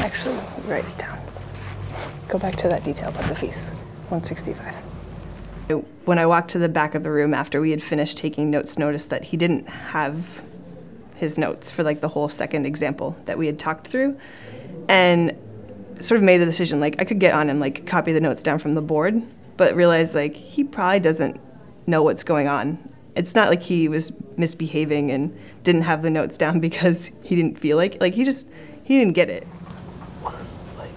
Actually, write it down. Go back to that detail about the feast. 165. When I walked to the back of the room after we had finished taking notes, noticed that he didn't have his notes for like the whole second example that we had talked through, and sort of made the decision, like I could get on him, like copy the notes down from the board, but realized like he probably doesn't know what's going on. It's not like he was misbehaving and didn't have the notes down because he didn't feel like he didn't get it. Was like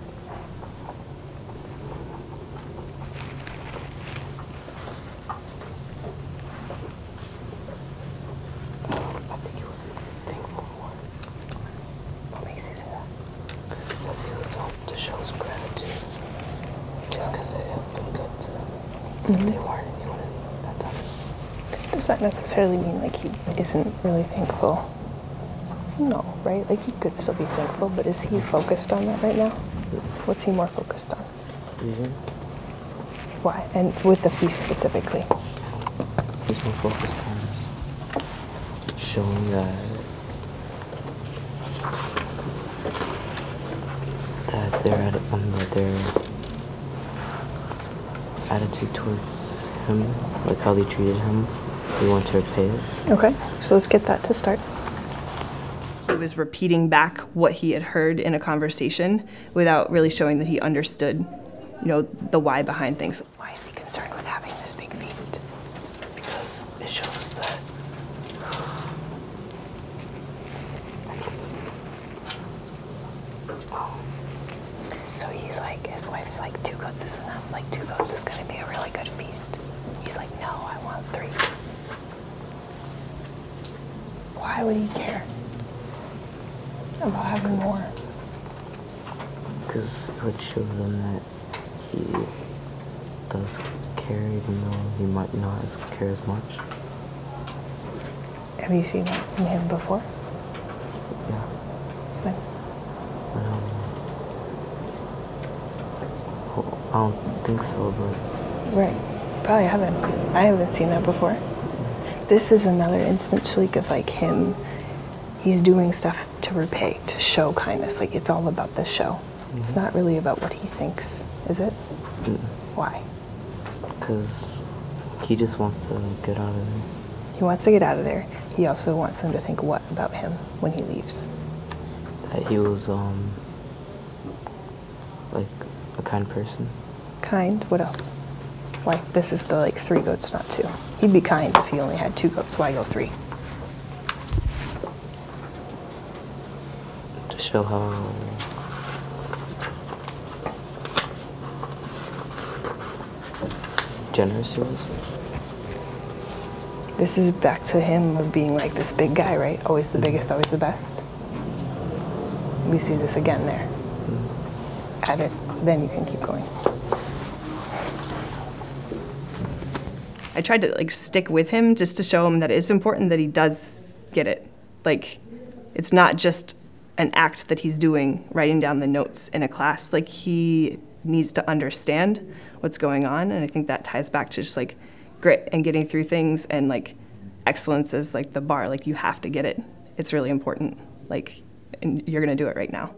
I think he was thankful for it. What makes you say that? Because it says he was to show his gratitude. Just because it had been good to them. If they weren't, he wouldn't have done it. Does that necessarily mean like he isn't really thankful? No, right? Like he could still be thankful, but is he focused on that right now? What's he more focused on? Reason? Why? And with the feast specifically? He's more focused on showing that their attitude towards him, like how they treated him, they want to repay it. Okay, so let's get that to start. He was repeating back what he had heard in a conversation without really showing that he understood, the why behind things. Why is he concerned with having this big feast? Because it shows that So he's like, his wife's like, 2 goats is enough. Like 2 goats is gonna be a really good feast. He's like, no, I want 3. Why would he care about having more? because it would show them that he does care, even though he might not care as much. Have you seen that in him before? Yeah. When? I don't think so, but... Right. Probably haven't. I haven't seen that before. This is another instance, Shalik, of like him, he's doing stuff to repay, to show kindness. Like it's all about the show. Mm-hmm. It's not really about what he thinks, is it? Mm-mm. Why? Because he just wants to get out of there. He wants to get out of there. He also wants them to think what about him when he leaves? That he was, like, a kind person. Kind? What else? Like, this is the, 3 goats, not 2. He'd be kind if he only had 2 goats. Why go 3? To show how... generous he was. This is back to him of being like this big guy, right? Always the biggest, always the best. We see this again there. Add it, then you can keep going. I tried to stick with him just to show him that it's important that he does get it. It's not just an act that he's doing, writing down the notes in a class. He needs to understand what's going on, and I think that ties back to just grit and getting through things, and excellence is the bar. You have to get it. It's really important. And you're gonna do it right now.